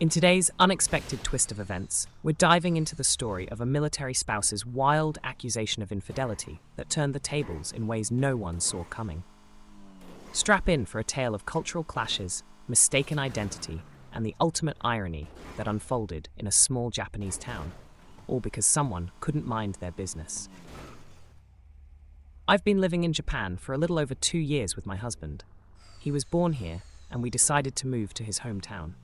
In today's unexpected twist of events, we're diving into the story of a military spouse's wild accusation of infidelity that turned the tables in ways no one saw coming. Strap in for a tale of cultural clashes, mistaken identity, and the ultimate irony that unfolded in a small Japanese town, all because someone couldn't mind their business. I've been living in Japan for a little over 2 years with my husband. He was born here, and we decided to move to his hometown.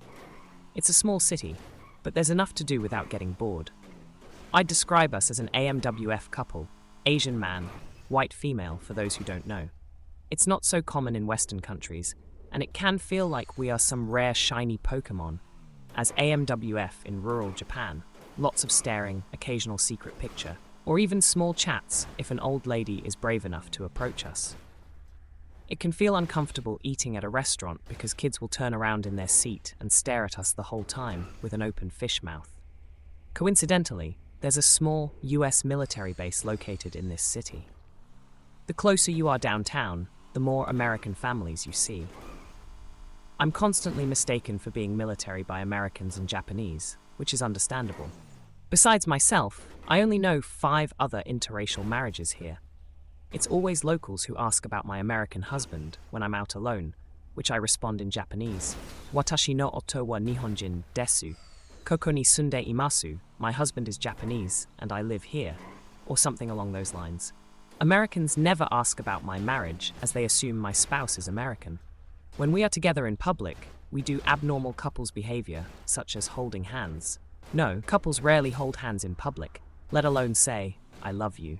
It's a small city, but there's enough to do without getting bored. I'd describe us as an AMWF couple, Asian man, white female for those who don't know. It's not so common in Western countries, and it can feel like we are some rare shiny Pokemon. As AMWF in rural Japan, lots of staring, occasional secret picture, or even small chats if an old lady is brave enough to approach us. It can feel uncomfortable eating at a restaurant because kids will turn around in their seat and stare at us the whole time with an open fish mouth. Coincidentally, there's a small US military base located in this city. The closer you are downtown, the more American families you see. I'm constantly mistaken for being military by Americans and Japanese, which is understandable. Besides myself, I only know 5 other interracial marriages here. It's always locals who ask about my American husband when I'm out alone, which I respond in Japanese. Watashi no oto wa Nihonjin desu. Koko ni sunde imasu. My husband is Japanese and I live here, or something along those lines. Americans never ask about my marriage as they assume my spouse is American. When we are together in public, we do abnormal couples behavior, such as holding hands. No, couples rarely hold hands in public, let alone say, "I love you."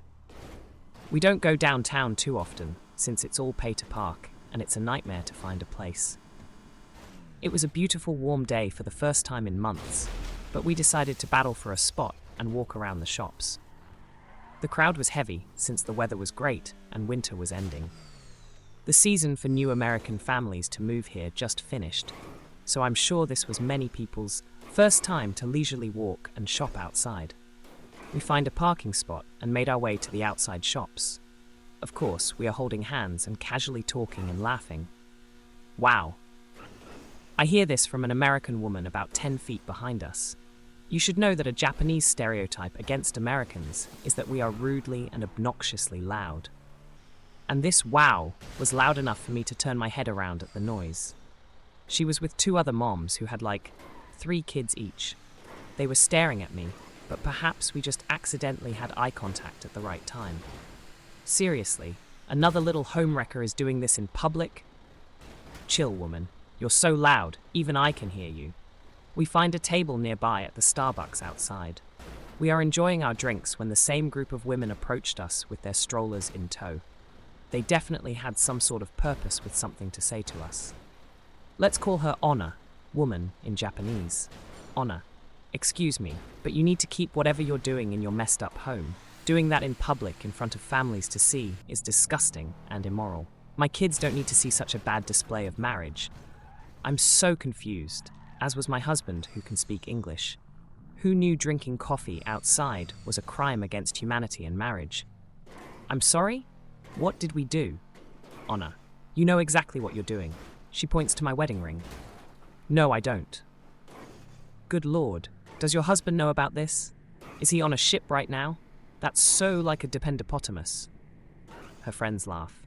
We don't go downtown too often, since it's all pay to park, and it's a nightmare to find a place. It was a beautiful warm day for the first time in months, but we decided to battle for a spot and walk around the shops. The crowd was heavy, since the weather was great and winter was ending. The season for new American families to move here just finished, so I'm sure this was many people's first time to leisurely walk and shop outside. We find a parking spot and made our way to the outside shops. Of course, we are holding hands and casually talking and laughing. Wow. I hear this from an American woman about 10 feet behind us. You should know that a Japanese stereotype against Americans is that we are rudely and obnoxiously loud. And this wow was loud enough for me to turn my head around at the noise. She was with 2 other moms who had 3 kids each. They were staring at me, but perhaps we just accidentally had eye contact at the right time. Seriously, another little homewrecker is doing this in public? Chill, woman. You're so loud, even I can hear you. We find a table nearby at the Starbucks outside. We are enjoying our drinks when the same group of women approached us with their strollers in tow. They definitely had some sort of purpose with something to say to us. Let's call her Onna, woman in Japanese. Onna. Excuse me, but you need to keep whatever you're doing in your messed up home. Doing that in public in front of families to see is disgusting and immoral. My kids don't need to see such a bad display of marriage. I'm so confused, as was my husband who can speak English. Who knew drinking coffee outside was a crime against humanity and marriage? I'm sorry? What did we do? Onna, you know exactly what you're doing. She points to my wedding ring. No, I don't. Good Lord. Does your husband know about this? Is he on a ship right now? That's so like a dependopotamus. Her friends laugh.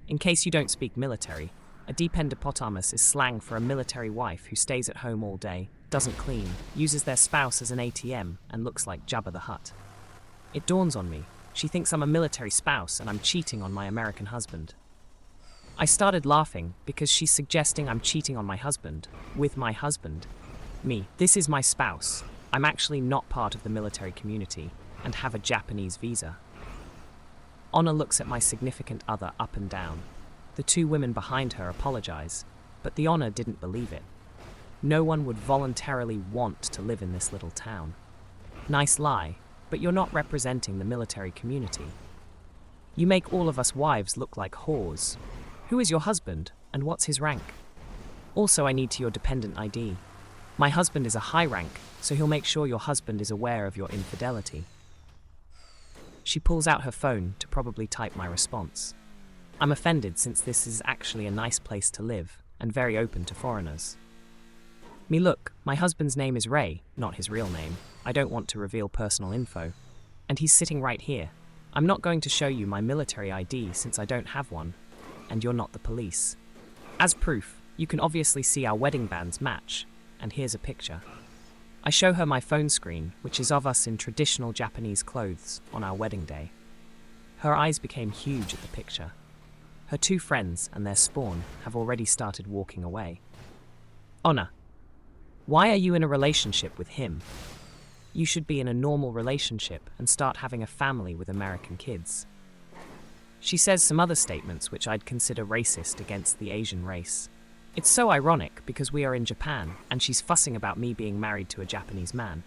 In case you don't speak military, a dependopotamus is slang for a military wife who stays at home all day, doesn't clean, uses their spouse as an ATM, and looks like Jabba the Hutt. It dawns on me. She thinks I'm a military spouse and I'm cheating on my American husband. I started laughing because she's suggesting I'm cheating on my husband, with my husband. Me, this is my spouse. I'm actually not part of the military community and have a Japanese visa. Onna looks at my significant other up and down. The 2 women behind her apologize, but the Onna didn't believe it. No one would voluntarily want to live in this little town. Nice lie, but you're not representing the military community. You make all of us wives look like whores. Who is your husband, and what's his rank? Also, I need your dependent ID. My husband is a high rank, so he'll make sure your husband is aware of your infidelity. She pulls out her phone to probably type my response. I'm offended since this is actually a nice place to live and very open to foreigners. Me look, My husband's name is Ray, not his real name. I don't want to reveal personal info. And he's sitting right here. I'm not going to show you my military ID since I don't have one, and you're not the police. As proof, you can obviously see our wedding bands match, and here's a picture. I show her my phone screen, which is of us in traditional Japanese clothes on our wedding day. Her eyes became huge at the picture. Her two friends and their spawn have already started walking away. Honor, why are you in a relationship with him? You should be in a normal relationship and start having a family with American kids. She says some other statements which I'd consider racist against the Asian race. It's so ironic because we are in Japan and she's fussing about me being married to a Japanese man.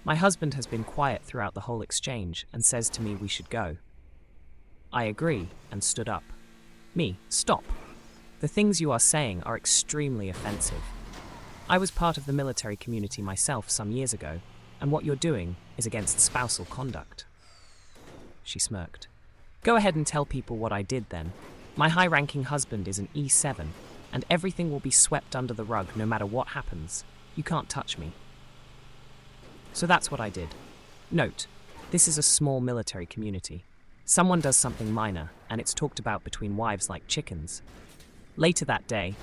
My husband has been quiet throughout the whole exchange and says to me we should go. I agree and stood up. Me, stop. The things you are saying are extremely offensive. I was part of the military community myself some years ago, and what you're doing is against spousal conduct. She smirked. Go ahead and tell people what I did then. My high-ranking husband is an E7, and everything will be swept under the rug no matter what happens. You can't touch me. So that's what I did. Note, this is a small military community. Someone does something minor, and it's talked about between wives like chickens. Later that day,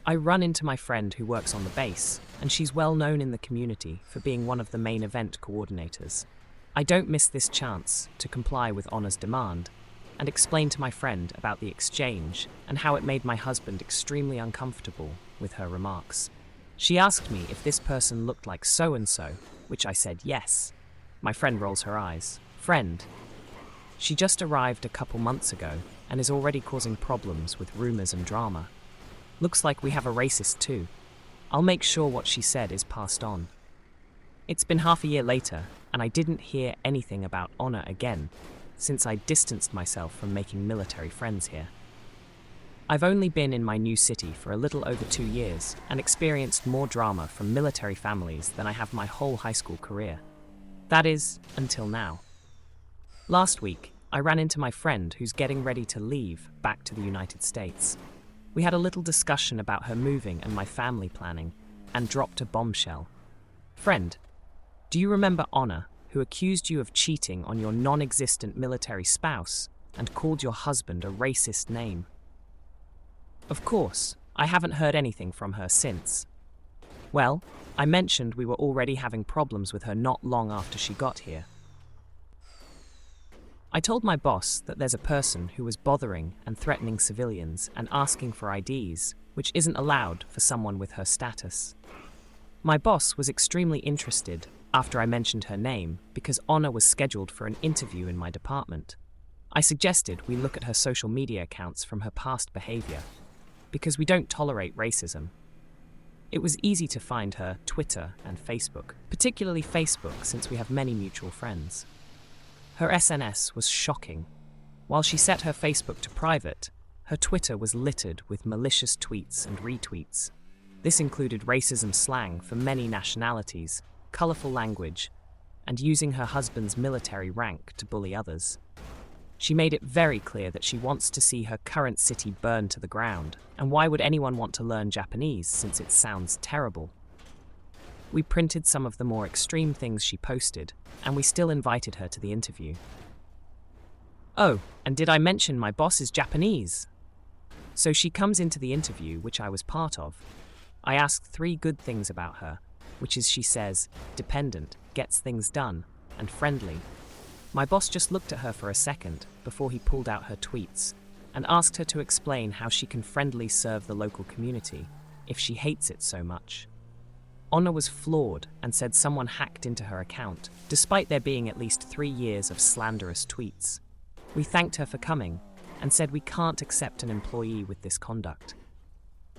I run into my friend who works on the base, and she's well known in the community for being one of the main event coordinators. I don't miss this chance to comply with Honor's demand and explain to my friend about the exchange and how it made my husband extremely uncomfortable with her remarks. She asked me if this person looked like so-and-so, which I said yes. My friend rolls her eyes. Friend. She just arrived a couple months ago and is already causing problems with rumors and drama. Looks like we have a racist too. I'll make sure what she said is passed on. It's been half a year later, and I didn't hear anything about Honor again, since I distanced myself from making military friends here. I've only been in my new city for a little over 2 years and experienced more drama from military families than I have my whole high school career. That is, until now. Last week, I ran into my friend who's getting ready to leave back to the United States. We had a little discussion about her moving and my family planning, and dropped a bombshell. Friend, do you remember Honor, who accused you of cheating on your non-existent military spouse and called your husband a racist name? Of course, I haven't heard anything from her since. Well, I mentioned we were already having problems with her not long after she got here. I told my boss that there's a person who was bothering and threatening civilians and asking for IDs, which isn't allowed for someone with her status. My boss was extremely interested after I mentioned her name because Honor was scheduled for an interview in my department. I suggested we look at her social media accounts from her past behavior, because we don't tolerate racism. It was easy to find her Twitter and Facebook, particularly Facebook since we have many mutual friends. Her SNS was shocking. While she set her Facebook to private, her Twitter was littered with malicious tweets and retweets. This included racism slang for many nationalities, colorful language, and using her husband's military rank to bully others. She made it very clear that she wants to see her current city burn to the ground, and why would anyone want to learn Japanese since it sounds terrible? We printed some of the more extreme things she posted, and we still invited her to the interview. Oh, and did I mention my boss is Japanese? So she comes into the interview, which I was part of. I asked 3 good things about her, which is, she says, dependent, gets things done, and friendly. My boss just looked at her for a second before he pulled out her tweets and asked her to explain how she can friendly serve the local community if she hates it so much. Honor was floored and said someone hacked into her account, despite there being at least 3 years of slanderous tweets. We thanked her for coming and said we can't accept an employee with this conduct.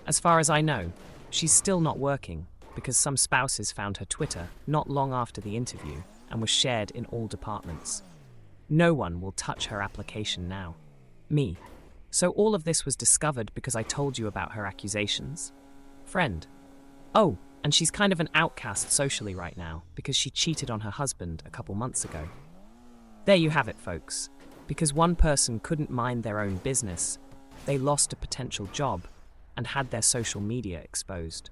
As far as I know, she's still not working because some spouses found her Twitter not long after the interview and was shared in all departments. No one will touch her application now. Me. So all of this was discovered because I told you about her accusations? Friend. Oh, and she's kind of an outcast socially right now because she cheated on her husband a couple months ago. There you have it, folks. Because one person couldn't mind their own business, they lost a potential job and had their social media exposed.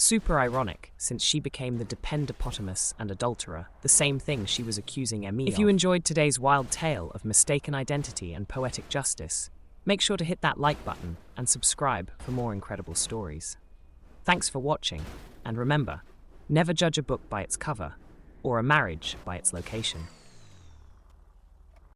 Super ironic, since she became the dependopotamus and adulterer, the same thing she was accusing Emmy of. If you enjoyed today's wild tale of mistaken identity and poetic justice, make sure to hit that like button and subscribe for more incredible stories. Thanks for watching, and remember, never judge a book by its cover, or a marriage by its location.